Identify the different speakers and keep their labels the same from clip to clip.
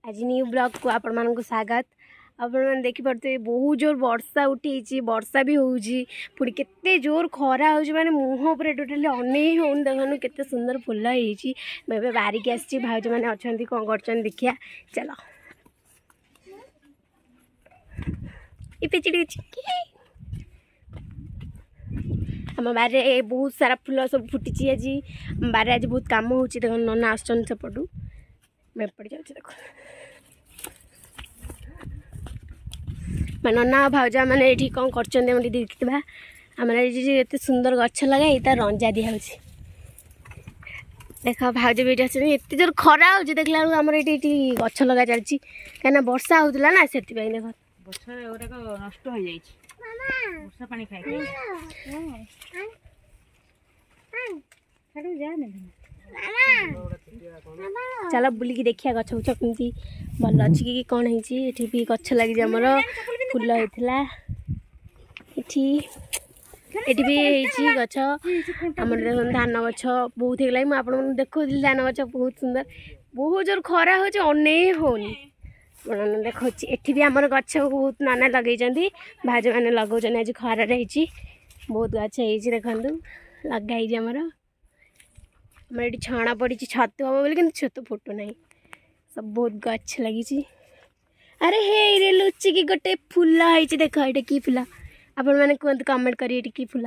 Speaker 1: आज new blog को आपण मानक स्वागत। आपण मैंने देखिपे बहुत जोर वर्षा उठी, वर्षा भी होउची, पुणी केते जोर खरा होउची, माने मुह पर टोटली अनै होउन। देखनु केते सुंदर फुल होईची। मैं बारिक आसी भाउज माने अछंती कोन करछन देखिया। चलो ई पेचिडी आम बारे बहुत सारा फुल सब फुटी। आज बारे आज बहुत काम हो। देख नना आसन सेपटू मैं पड़ जाऊँ। देख नना भाउजा मैंने ये कौन कर देखा आम एत सुंदर गछ लगे तार रंजा दिया। देख भाउज भी ये एत जोर खरा हो देखला आम ये गछ लगा चलती कहीं वर्षा होता ना से देख
Speaker 2: नष्ट हो जाए वर्षा पानी खाई
Speaker 1: चलो बुलिकी देखिया गछ गुछ कमी भल अच्छी कि कौन है भी गछ लगी आमर फुल होता ये भी गछ आमर देख धान गछ बहुत होगा। मुझे देखी धान गछ बहुत सुंदर बहुत जोर खरा हो अनै होनी देखा एठी भी आमर गछ बहुत नाना लगे भाज मैंने लगाऊँ आज खरार बहुत गछ देखु लगाई आमर आम ये छणा पड़ी छतु हम बोले कि छतु फुटू ना सब बहुत गछ लगी। अरे हे रे लुचि की गोटे फुल है देख ये कि फुल आपण मैंने कहते कमेंट करिए कि फुल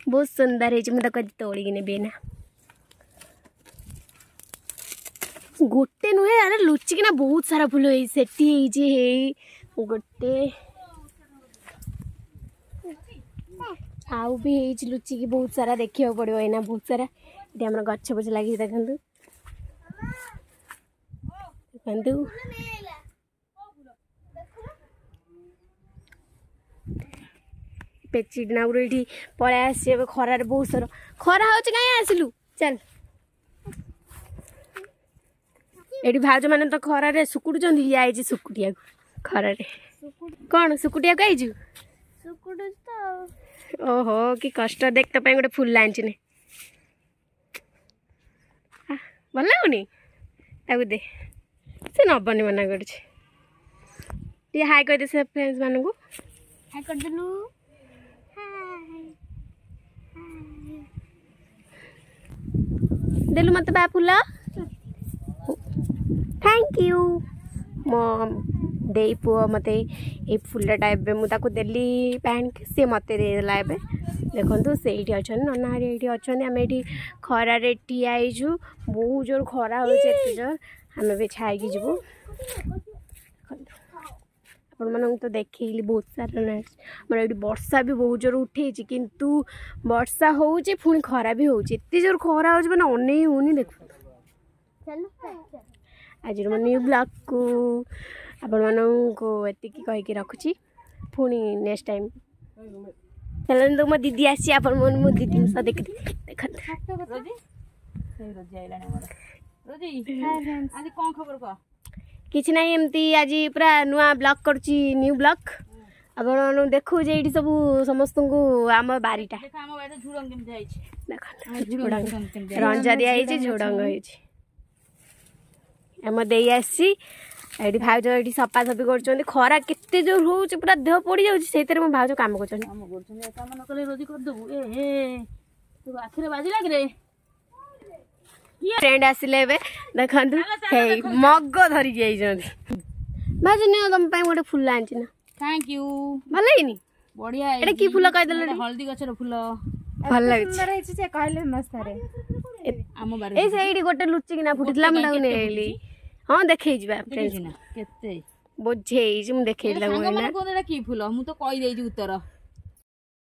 Speaker 1: बहुत सुंदर है। मुझे तोड़िकी नेबी ना गोटे नुहे अरे लुचिकी ना बहुत सारा फुल है गोटे आउ भी लुचिकी बहुत सारा देखा पड़ो एना बहुत सारा ये आम गछ बुछ लगी देखु देखु पेचिडना ये पलि आस खरार बहुत सारा खरा हो कहीं आसलु चल ये भाज मैंने तो खरार सुकुड़ आई सुकुटिया खरार कौन सुकुटिया आई ओहो कि कष्ट देख तो गोटे फुल लाइन भल लगुनि दे से नबनी मना कर हाई कह दे से फ्रेंड्स मानू हाई करदेलु देलु मत बा फुल थैंक यू मो दे पुओ मत ये फुलटा एवं मुझे देली पैंट सी मत देदेला देखो से अच्छा नना ये अच्छा आम ये खरार ठियाईचु बहुत जोर खरा हो जोर आम भी छाई जीवु आपण मानक तो देखी बहुत सारा मोर ये वर्षा भी बहुत जोर उठे किंतु वर्षा हो पुणी खरा भी होत जोर खरा हो मैंने अनै होनी देख। आज मो न्यू ब्लॉग को आपण मानक एति कहीकि रखुची पुणी नेक्स्ट टाइम चल तो मो दीदी आसी आपण मो दीदी सह देख देख किछ ना एमती आज पूरा नुआ ब्लॉग करुची न्यू ब्लॉग आपण देखु जे ये सब समस्त को आम बारीटा रंजा दिया झोड़ंग आम दे आसी ये भाज ये सफा सफी कर खरा केते जोर हो पूरा देह पड़ जाऊँगी मो भाज काम कर फ्रेंड आसिले देखु मग धरिकी भाज नि तुम गोटे फुल आनी ना
Speaker 2: थैंक यू
Speaker 1: भल लगे
Speaker 2: बढ़िया
Speaker 1: एटा की फुल कहदेल
Speaker 2: हल्दी गछर फुल
Speaker 1: भल लगे
Speaker 2: कहले मस्तारे आम बारे
Speaker 1: ए से गोटे लुचिकिना फुटिला मुझे हाँ देखे फ्रेंड्स
Speaker 2: केते
Speaker 1: बोझे मुझे देखे
Speaker 2: की फुल मु तो कही उत्तर